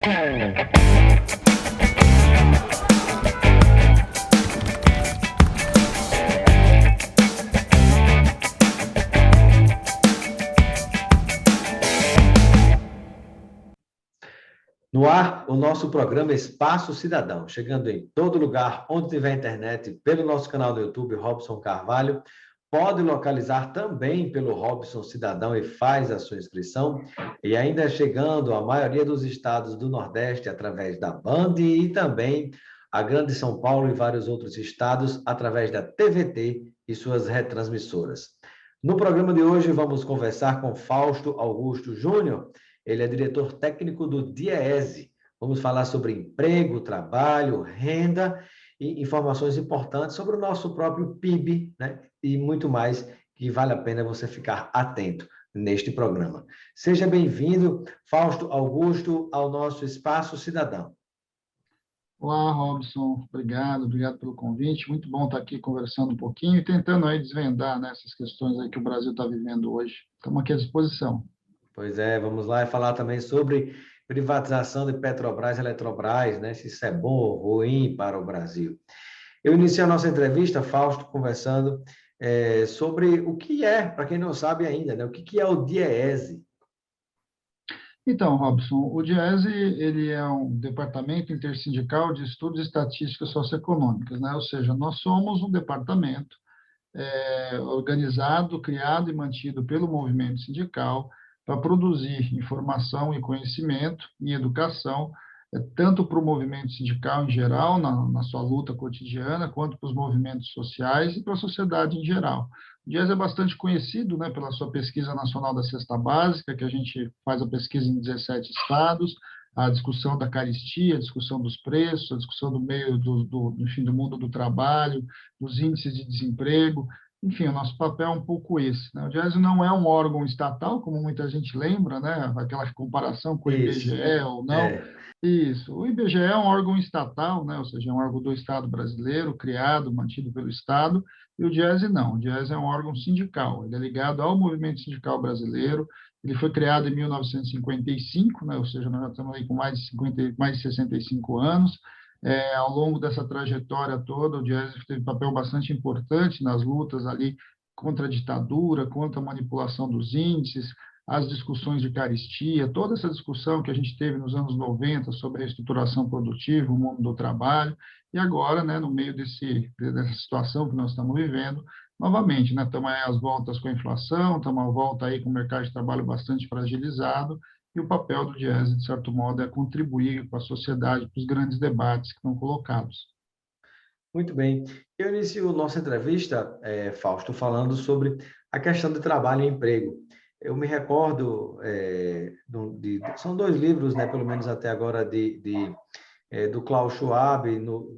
No ar, o nosso programa Espaço Cidadão, chegando em todo lugar onde tiver internet, pelo nosso canal do YouTube, Robson Carvalho. Pode localizar também pelo Robson Cidadão e faz a sua inscrição. E ainda chegando a maioria dos estados do Nordeste através da Band e também a Grande São Paulo e vários outros estados através da TVT e suas retransmissoras. No programa de hoje vamos conversar com Fausto Augusto Júnior. Ele é diretor técnico do DIEESE. Vamos falar sobre emprego, trabalho, renda e informações importantes sobre o nosso próprio PIB, né? E muito mais que vale a pena você ficar atento neste programa. Seja bem-vindo, Fausto Augusto, ao nosso Espaço Cidadão. Olá, Robson, obrigado pelo convite. Muito bom estar aqui conversando um pouquinho e tentando aí desvendar, né, essas questões aí que o Brasil está vivendo hoje. Estamos aqui à disposição. Pois é, vamos lá falar também sobre privatização de Petrobras e Eletrobras, né? Se isso é bom ou ruim para o Brasil. Eu iniciei a nossa entrevista, Fausto, conversando sobre o que é, para quem não sabe ainda, né? O que é o DIEESE? Então, Robson, o DIESE, ele é um departamento intersindical de estudos e estatísticas socioeconômicas, né? Ou seja, nós somos um departamento organizado, criado e mantido pelo movimento sindical para produzir informação e conhecimento e educação, tanto para o movimento sindical em geral, na sua luta cotidiana, quanto para os movimentos sociais e para a sociedade em geral. O DIESE é bastante conhecido, né, pela sua pesquisa nacional da cesta básica, que a gente faz a pesquisa em 17 estados, a discussão da carestia, a discussão dos preços, a discussão do meio enfim, do mundo do trabalho, dos índices de desemprego. Enfim, o nosso papel é um pouco esse, né? O DIESE não é um órgão estatal, como muita gente lembra, né? Aquela comparação com o Isso. IBGE ou não. Isso. O IBGE é um órgão estatal, né? Ou seja, é um órgão do Estado brasileiro, criado, mantido pelo Estado, e o DIESE não. O DIESE é um órgão sindical, ele é ligado ao movimento sindical brasileiro, ele foi criado em 1955, né? Ou seja, nós já estamos aí com mais de 65 anos. Ao longo dessa trajetória toda, o DIESE teve um papel bastante importante nas lutas ali contra a ditadura, contra a manipulação dos índices, as discussões de carestia, toda essa discussão que a gente teve nos anos 90 sobre a estruturação produtiva, o mundo do trabalho, e agora, né, no meio dessa situação que nós estamos vivendo, novamente, né, estamos aí às voltas com a inflação, estamos à volta aí com o mercado de trabalho bastante fragilizado, e o papel do DIESE, de certo modo, é contribuir com a sociedade para os grandes debates que estão colocados. Muito bem. Eu inicio nossa entrevista, Fausto, falando sobre a questão de trabalho e emprego. Eu me recordo, são dois livros, né, pelo menos até agora, do Klaus Schwab,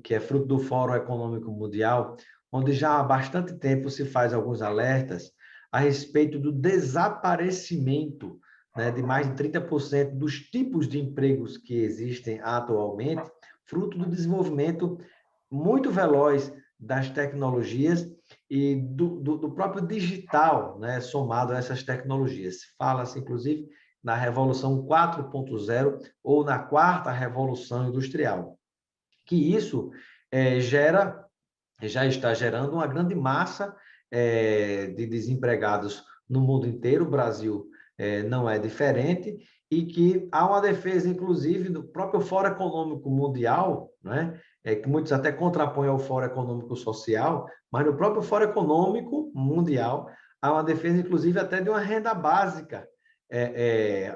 que é fruto do Fórum Econômico Mundial, onde já há bastante tempo se faz alguns alertas a respeito do desaparecimento, né, de mais de 30% dos tipos de empregos que existem atualmente, fruto do desenvolvimento muito veloz das tecnologias e do próprio digital, né, somado a essas tecnologias. Fala-se, inclusive, na Revolução 4.0 ou na quarta Revolução Industrial, que isso já está gerando uma grande massa de desempregados no mundo inteiro, o Brasil não é diferente, e que há uma defesa, inclusive, do próprio Fórum Econômico Mundial, né? Que muitos até contrapõem ao Fórum Econômico Social, mas no próprio Fórum Econômico Mundial há uma defesa, inclusive, até de uma renda básica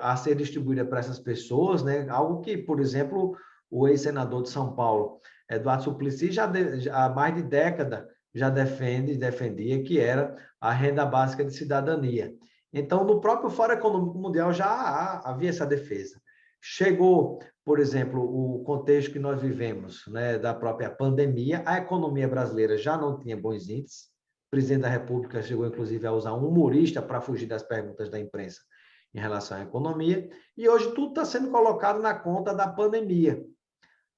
a ser distribuída para essas pessoas, né? Algo que, por exemplo, o ex-senador de São Paulo, Eduardo Suplicy, já há mais de década já defendia que era a renda básica de cidadania. Então, no próprio Fórum Econômico Mundial já havia essa defesa. Chegou, por exemplo, o contexto que nós vivemos, né, da própria pandemia, a economia brasileira já não tinha bons índices. O presidente da República chegou, inclusive, a usar um humorista para fugir das perguntas da imprensa em relação à economia, e hoje tudo está sendo colocado na conta da pandemia.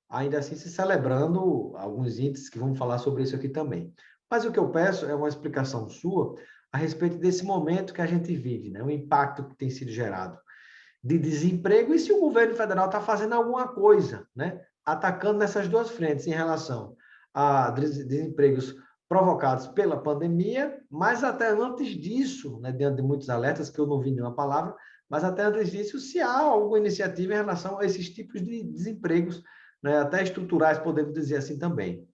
Ainda assim, se celebrando alguns índices que vamos falar sobre isso aqui também. Mas o que eu peço é uma explicação sua a respeito desse momento que a gente vive, né? O impacto que tem sido gerado. de desemprego e se o governo federal está fazendo alguma coisa, né? Atacando nessas duas frentes em relação a desempregos provocados pela pandemia, mas até antes disso, né, diante de muitos alertas, que eu não vi nenhuma palavra, mas até antes disso, se há alguma iniciativa em relação a esses tipos de desempregos, né, até estruturais, podemos dizer assim também.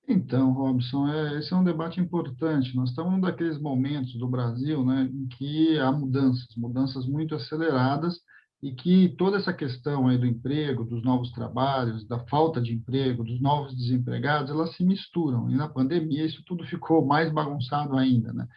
Então, Robson, esse é um debate importante. Nós estamos num daqueles momentos do Brasil, né, em que há mudanças muito aceleradas, e que toda essa questão aí do emprego, dos novos trabalhos, da falta de emprego, dos novos desempregados, elas se misturam. E na pandemia isso tudo ficou mais bagunçado ainda, né?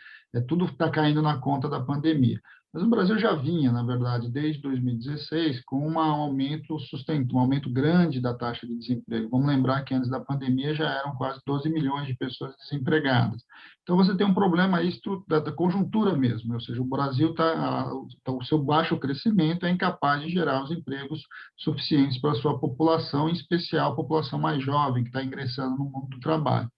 Tudo está caindo na conta da pandemia. Mas o Brasil já vinha, na verdade, desde 2016, com um aumento grande da taxa de desemprego. Vamos lembrar que antes da pandemia já eram quase 12 milhões de pessoas desempregadas. Então você tem um problema aí da conjuntura mesmo, ou seja, o Brasil o seu baixo crescimento é incapaz de gerar os empregos suficientes para a sua população, em especial a população mais jovem que está ingressando no mundo do trabalho.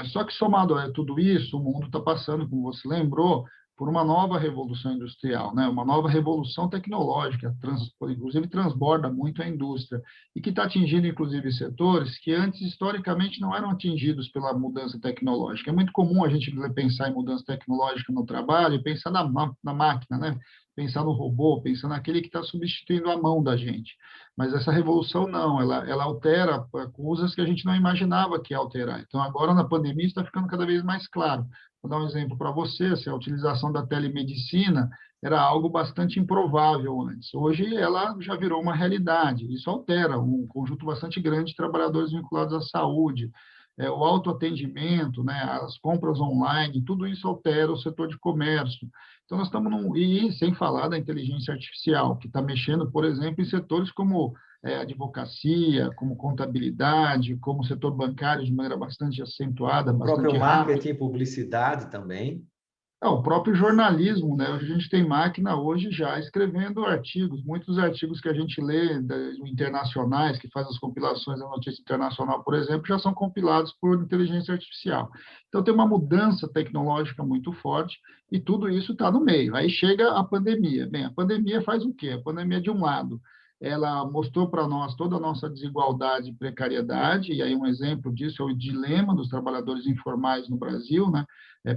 Só que, somado a tudo isso, o mundo está passando, como você lembrou, por uma nova revolução industrial, né? Uma nova revolução tecnológica, inclusive transborda muito a indústria, e que está atingindo, inclusive, setores que antes, historicamente, não eram atingidos pela mudança tecnológica. É muito comum a gente pensar em mudança tecnológica no trabalho e pensar na máquina, né? Pensar no robô, pensar naquele que está substituindo a mão da gente. Mas essa revolução não, ela altera coisas que a gente não imaginava que ia alterar. Então, agora na pandemia está ficando cada vez mais claro. Vou dar um exemplo para você: se a utilização da telemedicina era algo bastante improvável antes. Hoje ela já virou uma realidade. Isso altera um conjunto bastante grande de trabalhadores vinculados à saúde. O autoatendimento, né, as compras online, tudo isso altera o setor de comércio. Então, nós estamos e sem falar da inteligência artificial, que está mexendo, por exemplo, em setores como advocacia, como contabilidade, como setor bancário de maneira bastante acentuada, O próprio bastante rápida. marketing e publicidade também. O próprio jornalismo, né? A gente tem máquina hoje já escrevendo artigos. Muitos artigos que a gente lê, internacionais, que faz as compilações da notícia internacional, por exemplo, já são compilados por inteligência artificial. Então, tem uma mudança tecnológica muito forte e tudo isso está no meio. Aí chega a pandemia. Bem, a pandemia faz o quê? A pandemia, de um lado, ela mostrou para nós toda a nossa desigualdade e precariedade, e aí um exemplo disso é o dilema dos trabalhadores informais no Brasil, né?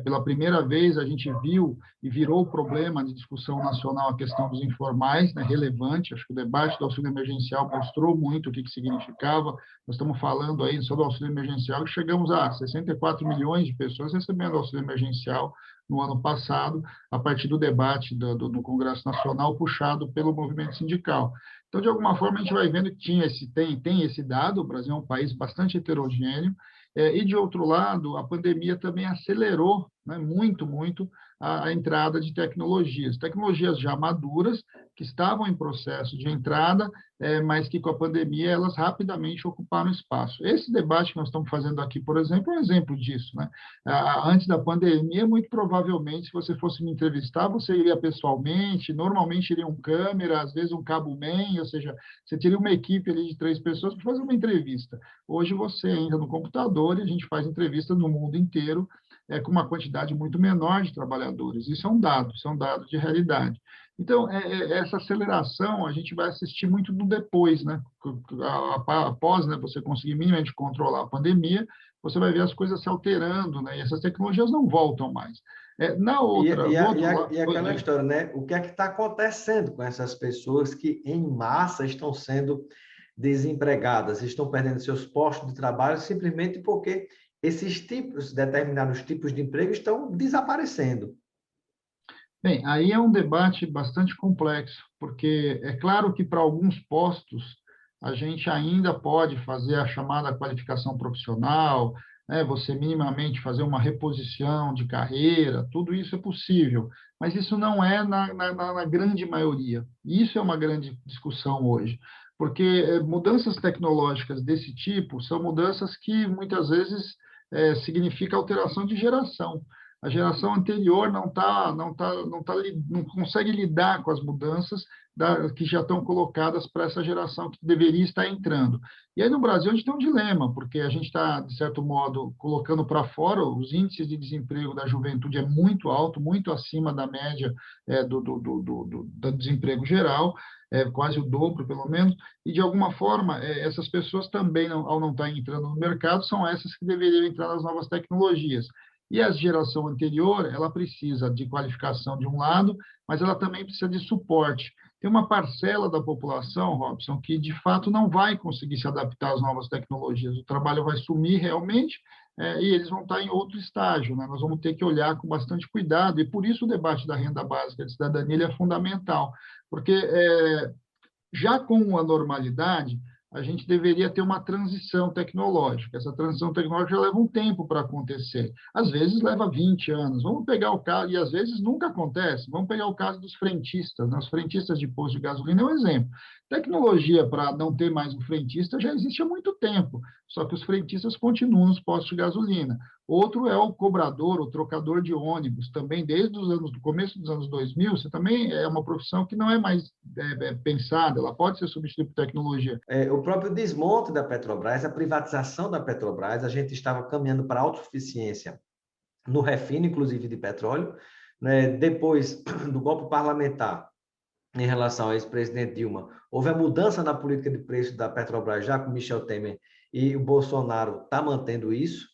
Pela primeira vez, a gente viu e virou problema de discussão nacional a questão dos informais, né, relevante. Acho que o debate do auxílio emergencial mostrou muito o que significava. Nós estamos falando aí sobre o auxílio emergencial e chegamos a 64 milhões de pessoas recebendo auxílio emergencial no ano passado, a partir do debate do Congresso Nacional puxado pelo movimento sindical. Então, de alguma forma, a gente vai vendo que tem esse dado. O Brasil é um país bastante heterogêneo, e, de outro lado, a pandemia também acelerou, né, muito, muito, a entrada de tecnologias já maduras, que estavam em processo de entrada, mas que com a pandemia elas rapidamente ocuparam espaço. Esse debate que nós estamos fazendo aqui, por exemplo, é um exemplo disso, né? Antes da pandemia, muito provavelmente, se você fosse me entrevistar, você iria pessoalmente, normalmente iria um câmera, às vezes um cabo-man, ou seja, você teria uma equipe ali de 3 pessoas para fazer uma entrevista. Hoje você entra no computador e a gente faz entrevistas no mundo inteiro, com uma quantidade muito menor de trabalhadores. Isso é um dado de realidade. Então, essa aceleração a gente vai assistir muito no depois, né? Após, né, você conseguir minimamente controlar a pandemia, você vai ver as coisas se alterando, né? E essas tecnologias não voltam mais. Do outro lado, E aquela história, né? O que é que está acontecendo com essas pessoas que, em massa, estão sendo desempregadas, estão perdendo seus postos de trabalho simplesmente porque determinados tipos de emprego estão desaparecendo. bem, aí é um debate bastante complexo, porque é claro que para alguns postos a gente ainda pode fazer a chamada qualificação profissional, né? Você minimamente fazer uma reposição de carreira, tudo isso é possível, mas isso não é na grande maioria. E isso é uma grande discussão hoje, porque mudanças tecnológicas desse tipo são mudanças que muitas vezes significam alteração de geração. A geração anterior não consegue lidar com as mudanças que já estão colocadas para essa geração que deveria estar entrando. E aí no Brasil a gente tem um dilema, porque a gente está, de certo modo, colocando para fora os índices de desemprego da juventude é muito alto, muito acima da média do desemprego geral, quase o dobro, pelo menos, e, de alguma forma, essas pessoas também, ao não estar entrando no mercado, são essas que deveriam entrar nas novas tecnologias. E a geração anterior, ela precisa de qualificação de um lado, mas ela também precisa de suporte. Tem uma parcela da população, Robson, que de fato não vai conseguir se adaptar às novas tecnologias. O trabalho vai sumir realmente, e eles vão estar em outro estágio, né? Nós vamos ter que olhar com bastante cuidado, e por isso o debate da renda básica de cidadania ele é fundamental, porque já com a normalidade, a gente deveria ter uma transição tecnológica. Essa transição tecnológica leva um tempo para acontecer. Às vezes leva 20 anos. Vamos pegar o caso, e às vezes nunca acontece. Vamos pegar o caso dos frentistas, né? Os frentistas de posto de gasolina é um exemplo. Tecnologia para não ter mais um frentista já existe há muito tempo, só que os frentistas continuam nos postos de gasolina. Outro é o cobrador, o trocador de ônibus, também desde o começo dos anos 2000, você também é uma profissão que não é mais pensada, ela pode ser substituída por tecnologia. O próprio desmonte da Petrobras, a privatização da Petrobras, a gente estava caminhando para a autossuficiência no refino, inclusive de petróleo, né? Depois do golpe parlamentar, em relação ao ex-presidente Dilma, houve a mudança na política de preço da Petrobras, já com Michel Temer, e o Bolsonaro está mantendo isso.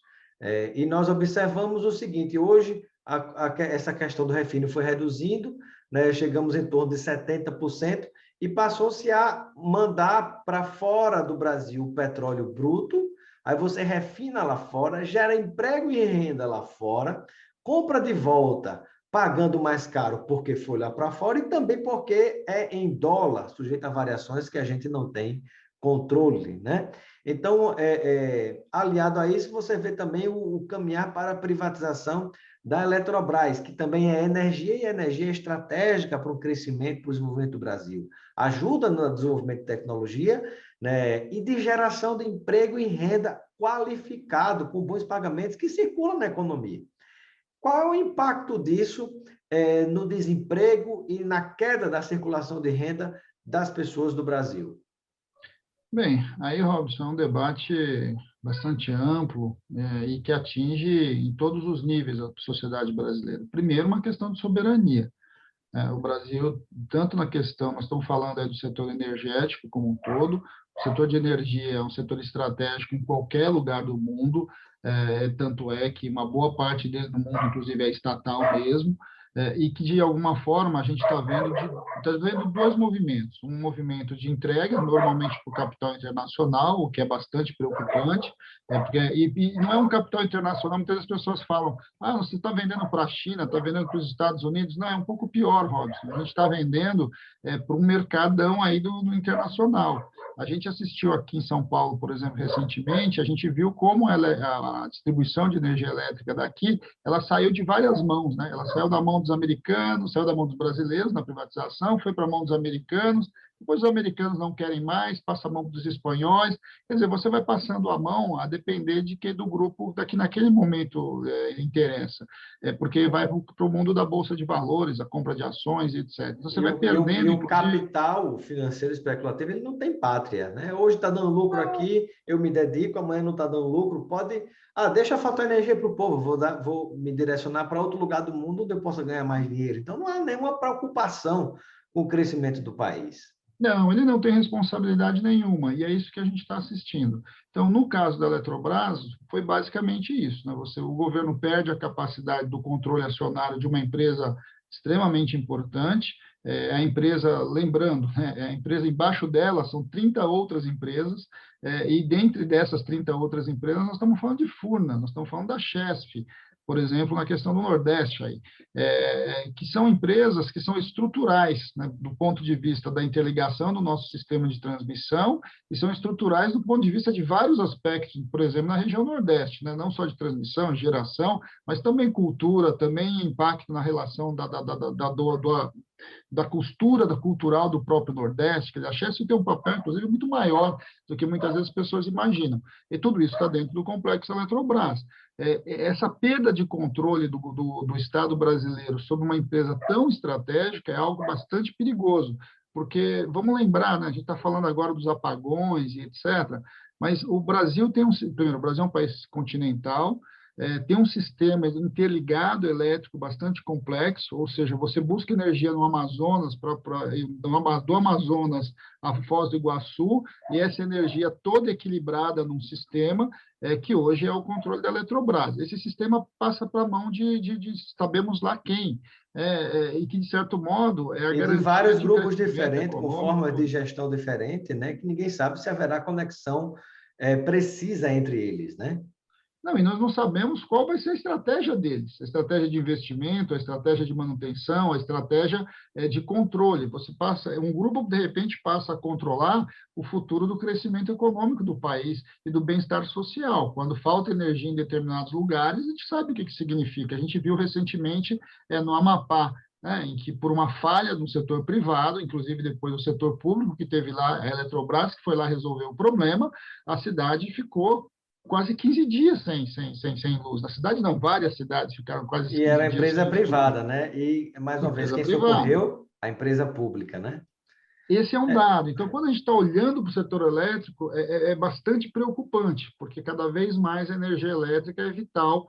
E nós observamos o seguinte: hoje essa questão do refino foi reduzindo, né? Chegamos em torno de 70%, e passou-se a mandar para fora do Brasil o petróleo bruto, aí você refina lá fora, gera emprego e renda lá fora, compra de volta, pagando mais caro porque foi lá para fora e também porque é em dólar, sujeito a variações que a gente não tem controle, né? Então, aliado a isso, você vê também o caminhar para a privatização da Eletrobras, que também é energia e energia estratégica para o crescimento, para o desenvolvimento do Brasil. Ajuda no desenvolvimento de tecnologia, né, e de geração de emprego e renda qualificado, com bons pagamentos que circulam na economia. Qual é o impacto disso no desemprego e na queda da circulação de renda das pessoas do Brasil? Bem, aí, Robson, é um debate bastante amplo e que atinge em todos os níveis a sociedade brasileira. Primeiro, uma questão de soberania. O Brasil, tanto na questão, nós estamos falando aí do setor energético como um todo, o setor de energia é um setor estratégico em qualquer lugar do mundo, tanto é que uma boa parte dele no mundo, inclusive, é estatal mesmo, e que, de alguma forma, a gente está vendo dois movimentos. Um movimento de entrega, normalmente para o capital internacional, o que é bastante preocupante, e não é um capital internacional, muitas pessoas falam, você está vendendo para a China, está vendendo para os Estados Unidos. Não, é um pouco pior, Robson. A gente está vendendo para um mercadão aí do internacional. A gente assistiu aqui em São Paulo, por exemplo, recentemente, a gente viu como a distribuição de energia elétrica daqui, ela saiu de várias mãos, né? Ela saiu da mão dos americanos, saiu da mão dos brasileiros na privatização, foi para a mão dos americanos, depois os americanos não querem mais, passa a mão dos espanhóis. Quer dizer, você vai passando a mão a depender do grupo que naquele momento interessa, porque vai para o mundo da bolsa de valores, a compra de ações, etc. Você vai perdendo. E o capital financeiro especulativo, ele não tem pátria, né? Hoje está dando lucro aqui, eu me dedico, amanhã não está dando lucro, pode... deixa faltar energia para o povo, vou me direcionar para outro lugar do mundo onde eu possa ganhar mais dinheiro. Então, não há nenhuma preocupação com o crescimento do país. Não, ele não tem responsabilidade nenhuma, e é isso que a gente está assistindo. Então, no caso da Eletrobras, foi basicamente isso, né? O governo perde a capacidade do controle acionário de uma empresa extremamente importante, a empresa, lembrando, né, a empresa embaixo dela são 30 outras empresas, e dentre dessas 30 outras empresas, nós estamos falando de Furna, nós estamos falando da Chesf, por exemplo, na questão do Nordeste, aí, que são empresas que são estruturais, né, do ponto de vista da interligação do nosso sistema de transmissão, e são estruturais do ponto de vista de vários aspectos, por exemplo, na região Nordeste, né, não só de transmissão, geração, mas também cultura, também impacto na relação da costura da cultural do próprio Nordeste. Quer dizer, a Chesf tem um papel, inclusive, muito maior do que muitas vezes as pessoas imaginam. E tudo isso está dentro do complexo Eletrobras. Essa perda de controle do Estado brasileiro sobre uma empresa tão estratégica é algo bastante perigoso, porque, vamos lembrar, né, a gente está falando agora dos apagões e etc., mas o Brasil primeiro, o Brasil é um país continental, tem um sistema interligado elétrico bastante complexo, ou seja, você busca energia no Amazonas, do Amazonas a Foz do Iguaçu, e essa energia toda equilibrada num sistema que hoje é o controle da Eletrobras. Esse sistema passa para a mão de sabemos lá quem, e que, de certo modo, é a E de garantia vários de grupos crescimento diferentes, com formas de econômico. gestão diferentes, né? Que ninguém sabe se haverá conexão precisa entre eles, né? Não, e nós não sabemos qual vai ser a estratégia deles, a estratégia de investimento, a estratégia de manutenção, a estratégia de controle. Um grupo, de repente, passa a controlar o futuro do crescimento econômico do país e do bem-estar social. Quando falta energia em determinados lugares, a gente sabe o que significa. A gente viu recentemente no Amapá, né, em que, por uma falha no setor privado, inclusive depois do setor público, que teve lá a Eletrobras, que foi lá resolver o problema, a cidade ficou quase 15 dias sem luz. Na cidade, não, várias cidades ficaram quase E era 15 a dias empresa sem luz. privada, né? E, mais uma vez, Empresa quem privada. socorreu? A empresa pública, né? Esse é um dado. Então, quando a gente está olhando para o setor elétrico, é bastante preocupante, porque cada vez mais a energia elétrica é vital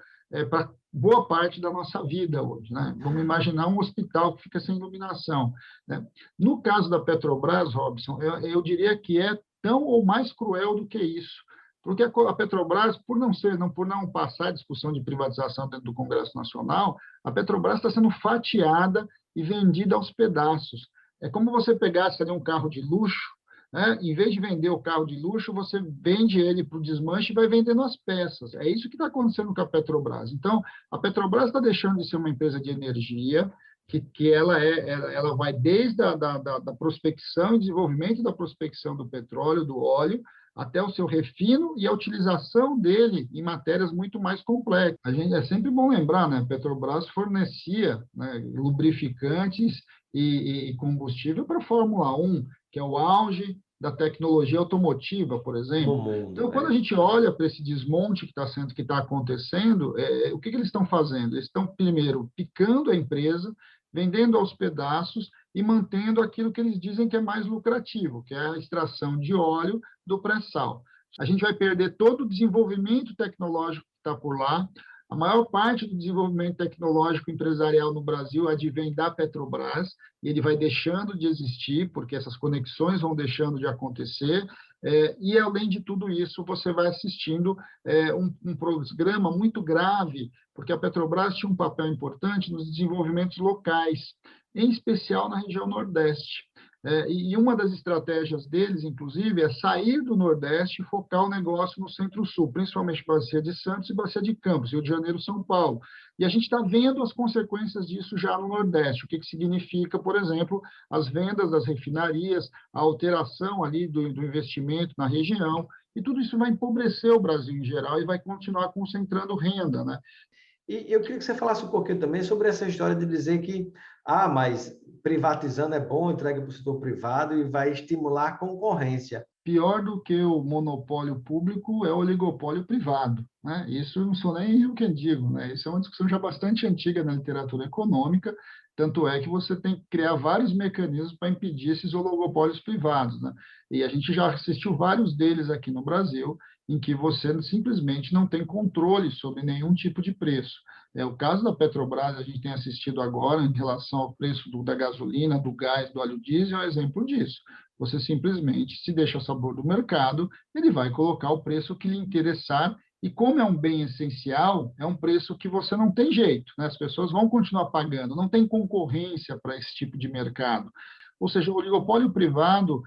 para boa parte da nossa vida hoje, né? Vamos imaginar um hospital que fica sem iluminação, né? No caso da Petrobras, Robson, eu diria que é tão ou mais cruel do que isso, porque a Petrobras, por não passar a discussão de privatização dentro do Congresso Nacional, a Petrobras está sendo fatiada e vendida aos pedaços. É como você pegasse ali um carro de luxo, né? Em vez de vender o carro de luxo, você vende ele para o desmanche e vai vendendo as peças. É isso que está acontecendo com a Petrobras. Então, a Petrobras está deixando de ser uma empresa de energia, que ela vai desde da prospecção e desenvolvimento da prospecção do petróleo, do óleo, até o seu refino e a utilização dele em matérias muito mais complexas. É sempre bom lembrar, né? A Petrobras fornecia, né, lubrificantes e combustível para a Fórmula 1, que é o auge da tecnologia automotiva, por No exemplo. mundo, Então, quando a gente olha para esse desmonte que está acontecendo, o que eles estão fazendo? Eles estão, primeiro, picando a empresa, vendendo aos pedaços e mantendo aquilo que eles dizem que é mais lucrativo, que é a extração de óleo do pré-sal. A gente vai perder todo o desenvolvimento tecnológico que está por lá. A maior parte do desenvolvimento tecnológico empresarial no Brasil advém da Petrobras, e ele vai deixando de existir, porque essas conexões vão deixando de acontecer, e, além de tudo isso, você vai assistindo um programa muito grave, porque a Petrobras tinha um papel importante nos desenvolvimentos locais, em especial na região Nordeste. E uma das estratégias deles, inclusive, é sair do Nordeste e focar o negócio no Centro-Sul, principalmente Bacia de Santos e Bacia de Campos, Rio de Janeiro e São Paulo. E a gente está vendo as consequências disso já no Nordeste. O que significa, por exemplo, as vendas das refinarias, a alteração ali do investimento na região, e tudo isso vai empobrecer o Brasil em geral e vai continuar concentrando renda, né? E eu queria que você falasse um pouquinho também sobre essa história de dizer que, mas privatizando é bom, entrega para o setor privado e vai estimular a concorrência. Pior do que o monopólio público é o oligopólio privado, né? Isso não sou nem eu quem digo, né? Isso é uma discussão já bastante antiga na literatura econômica, tanto é que você tem que criar vários mecanismos para impedir esses oligopólios privados, né? E a gente já assistiu vários deles aqui no Brasil, em que você simplesmente não tem controle sobre nenhum tipo de preço. O caso da Petrobras, a gente tem assistido agora em relação ao preço da gasolina, do gás, do óleo diesel, é um exemplo disso. Você simplesmente se deixa a sabor do mercado, ele vai colocar o preço que lhe interessar, e como é um bem essencial, é um preço que você não tem jeito, né? As pessoas vão continuar pagando, não tem concorrência para esse tipo de mercado. Ou seja, o oligopólio privado,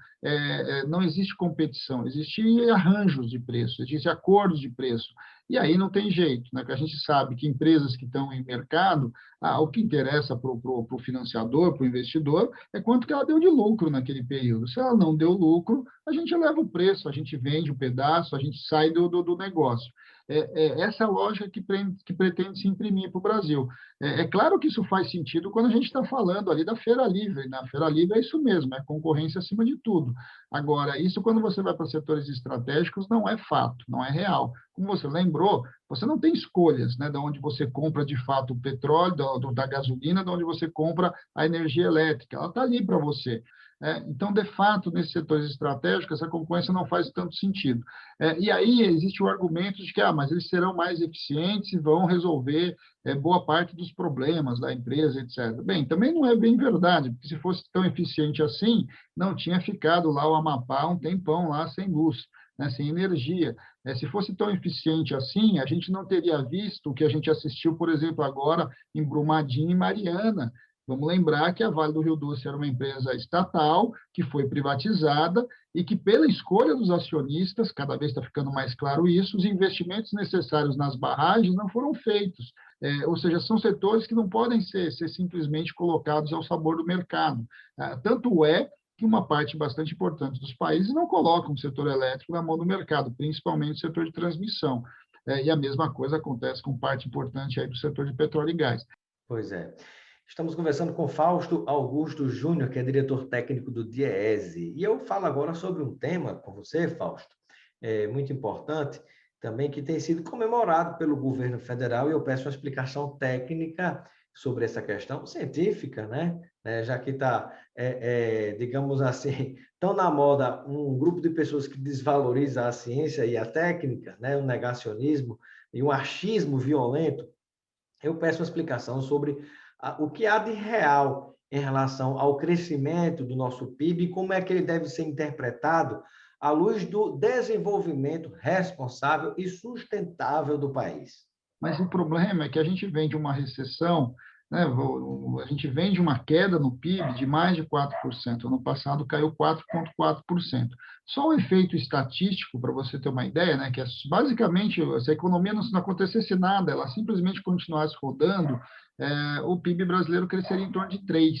não existe competição, existem arranjos de preço, existem acordos de preço. E aí não tem jeito, né? Porque a gente sabe que empresas que estão em mercado, o que interessa para o financiador, para o investidor, é quanto que ela deu de lucro naquele período. Se ela não deu lucro, a gente eleva o preço, a gente vende um pedaço, a gente sai do negócio. Essa é a lógica que pretende se imprimir para o Brasil. É claro que isso faz sentido quando a gente está falando ali da feira livre. Na feira livre é isso mesmo, é concorrência acima de tudo. Agora, isso quando você vai para setores estratégicos não é fato, não é real. Como você lembrou, você não tem escolhas, né, de onde você compra de fato o petróleo, da gasolina, de onde você compra a energia elétrica. Ela está ali para você. Então, de fato, nesses setores estratégicos, essa concorrência não faz tanto sentido. E aí existe o argumento de que mas eles serão mais eficientes e vão resolver boa parte dos problemas da empresa, etc. Bem, também não é bem verdade, porque se fosse tão eficiente assim, não tinha ficado lá o Amapá um tempão lá sem luz, né, sem energia. Se fosse tão eficiente assim, a gente não teria visto o que a gente assistiu, por exemplo, agora em Brumadinho e Mariana. Vamos lembrar que a Vale do Rio Doce era uma empresa estatal que foi privatizada e que, pela escolha dos acionistas, cada vez está ficando mais claro isso, os investimentos necessários nas barragens não foram feitos. Ou seja, são setores que não podem ser simplesmente colocados ao sabor do mercado. Tanto é que uma parte bastante importante dos países não colocam o setor elétrico na mão do mercado, principalmente o setor de transmissão. E a mesma coisa acontece com parte importante aí do setor de petróleo e gás. Pois é. Estamos conversando com Fausto Augusto Júnior, que é diretor técnico do DIEESE. E eu falo agora sobre um tema com você, Fausto, muito importante também, que tem sido comemorado pelo governo federal, e eu peço uma explicação técnica sobre essa questão científica, né? Já que está, digamos assim, tão na moda um grupo de pessoas que desvaloriza a ciência e a técnica, né? Um negacionismo e um achismo violento. Eu peço uma explicação sobre o que há de real em relação ao crescimento do nosso PIB e como é que ele deve ser interpretado à luz do desenvolvimento responsável e sustentável do país. Mas o problema é que a gente vem de uma recessão, né? A gente vem de uma queda no PIB de mais de 4%. Ano passado caiu 4,4%. Só o efeito estatístico, para você ter uma ideia, né? Que é basicamente, se a economia não acontecesse nada, ela simplesmente continuasse rodando, o PIB brasileiro cresceria em torno de 3%.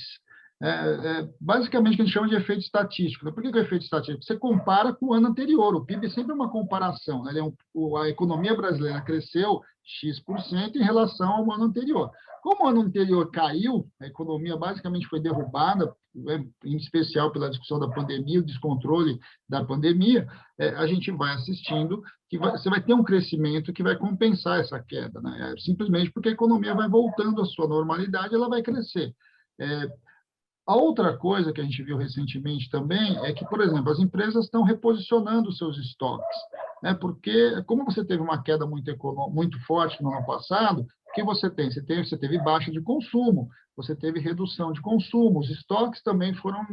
Basicamente, o que a gente chama de efeito estatístico. Por que é o efeito estatístico? Você compara com o ano anterior. O PIB é sempre uma comparação, né? A economia brasileira cresceu X% em relação ao ano anterior. Como o ano anterior caiu, a economia basicamente foi derrubada, em especial pela discussão da pandemia, o descontrole da pandemia, a gente vai assistindo que você vai ter um crescimento que vai compensar essa queda, né? Simplesmente porque a economia vai voltando à sua normalidade, ela vai crescer. A outra coisa que a gente viu recentemente também é que, por exemplo, as empresas estão reposicionando seus estoques, né? Porque, como você teve uma queda muito forte no ano passado, o que você tem? Você teve baixa de consumo, você teve redução de consumo, os estoques também tipo, nós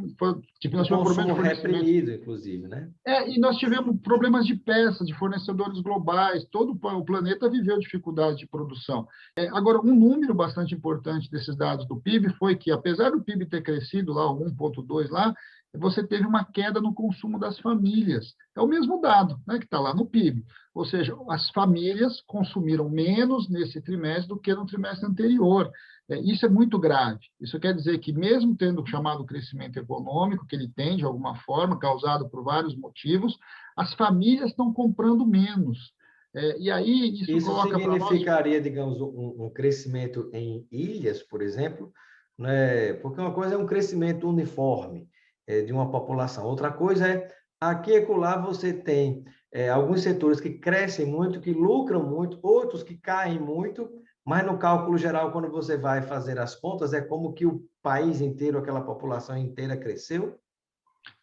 tivemos consumo reprimido, inclusive, né? E nós tivemos problemas de peças, de fornecedores globais, todo o planeta viveu dificuldade de produção. Agora, um número bastante importante desses dados do PIB foi que, apesar do PIB ter crescido lá, 1,2 lá, você teve uma queda no consumo das famílias. É o mesmo dado, né, que está lá no PIB. Ou seja, as famílias consumiram menos nesse trimestre do que no trimestre anterior. Isso é muito grave. Isso quer dizer que, mesmo tendo chamado crescimento econômico, que ele tem, de alguma forma, causado por vários motivos, as famílias estão comprando menos. E aí isso coloca significaria, digamos, um crescimento em ilhas, por exemplo, né? Porque uma coisa é um crescimento uniforme de uma população, outra coisa é aqui e acolá você tem alguns setores que crescem muito, que lucram muito, outros que caem muito, mas no cálculo geral, quando você vai fazer as contas, é como que o país inteiro, aquela população inteira cresceu?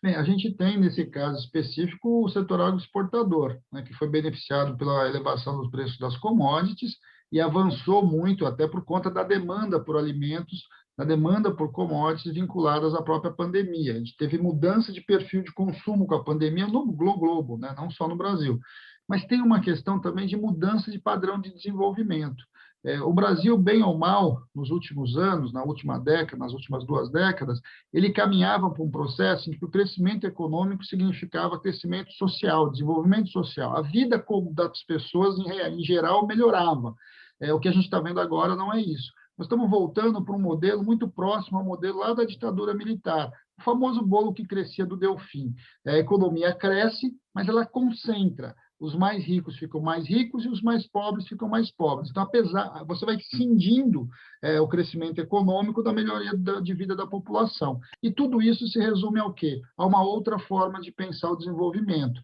Bem, a gente tem, nesse caso específico, o setor agroexportador, né, que foi beneficiado pela elevação dos preços das commodities e avançou muito, até por conta da demanda por alimentos, da demanda por commodities vinculadas à própria pandemia. A gente teve mudança de perfil de consumo com a pandemia no globo, né, não só no Brasil. Mas tem uma questão também de mudança de padrão de desenvolvimento. O Brasil, bem ou mal, nos últimos anos, na última década, nas últimas 2 décadas, ele caminhava para um processo em que o crescimento econômico significava crescimento social, desenvolvimento social. A vida das pessoas, em geral, melhorava. O que a gente está vendo agora não é isso. Nós estamos voltando para um modelo muito próximo ao modelo lá da ditadura militar, o famoso bolo que crescia do Delfim. A economia cresce, mas ela concentra. os mais ricos ficam mais ricos e os mais pobres ficam mais pobres. Então, você vai cindindo o crescimento econômico da melhoria de vida da população. E tudo isso se resume ao quê? A uma outra forma de pensar o desenvolvimento,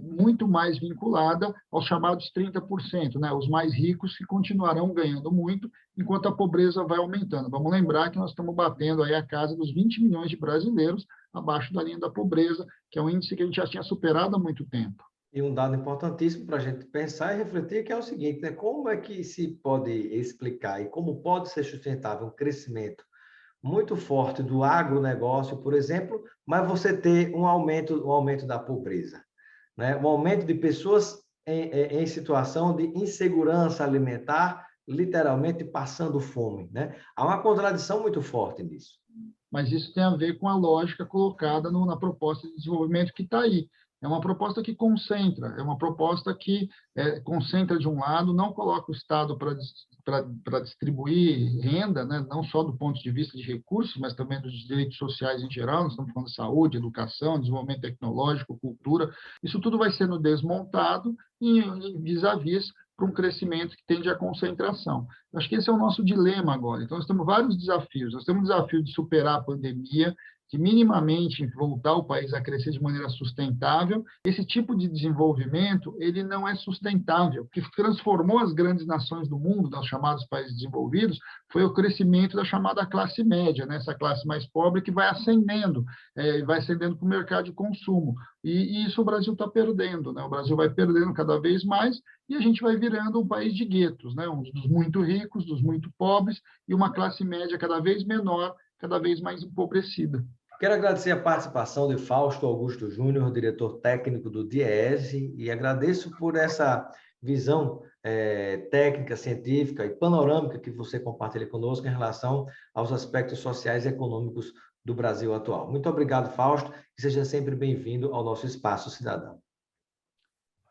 muito mais vinculada aos chamados 30%, né? Os mais ricos que continuarão ganhando muito, enquanto a pobreza vai aumentando. Vamos lembrar que nós estamos batendo aí a casa dos 20 milhões de brasileiros abaixo da linha da pobreza, que é um índice que a gente já tinha superado há muito tempo. E um dado importantíssimo para a gente pensar e refletir, que é o seguinte, né? Como é que se pode explicar e como pode ser sustentável um crescimento muito forte do agronegócio, por exemplo, mas você ter um aumento da pobreza, né? Um aumento de pessoas em situação de insegurança alimentar, literalmente passando fome, né? Há uma contradição muito forte nisso. Mas isso tem a ver com a lógica colocada na proposta de desenvolvimento que está aí. É uma proposta que concentra, é uma proposta que concentra de um lado, não coloca o Estado para distribuir renda, né? Não só do ponto de vista de recursos, mas também dos direitos sociais em geral. Nós estamos falando de saúde, educação, desenvolvimento tecnológico, cultura. Isso tudo vai sendo desmontado vis-à-vis para um crescimento que tende à concentração. Acho que esse é o nosso dilema agora. Então, nós temos vários desafios. Nós temos o desafio de superar a pandemia, de minimamente voltar o país a crescer de maneira sustentável. Esse tipo de desenvolvimento, ele não é sustentável. O que transformou as grandes nações do mundo, os chamados países desenvolvidos, foi o crescimento da chamada classe média, né? Essa classe mais pobre que vai ascendendo para o mercado de consumo. E isso o Brasil está perdendo, né? O Brasil vai perdendo cada vez mais e a gente vai virando um país de guetos, né? Um dos muito ricos, dos muito pobres e uma classe média cada vez menor, cada vez mais empobrecida. Quero agradecer a participação de Fausto Augusto Júnior, diretor técnico do DIEESE, e agradeço por essa visão técnica, científica e panorâmica que você compartilha conosco em relação aos aspectos sociais e econômicos do Brasil atual. Muito obrigado, Fausto, e seja sempre bem-vindo ao nosso Espaço Cidadão.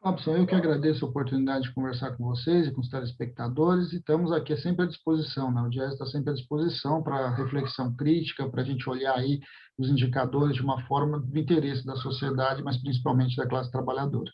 Robson, eu que agradeço a oportunidade de conversar com vocês e com os telespectadores, e estamos aqui sempre à disposição, né? O DIEESE está sempre à disposição para reflexão crítica, para a gente olhar aí os indicadores de uma forma do interesse da sociedade, mas principalmente da classe trabalhadora.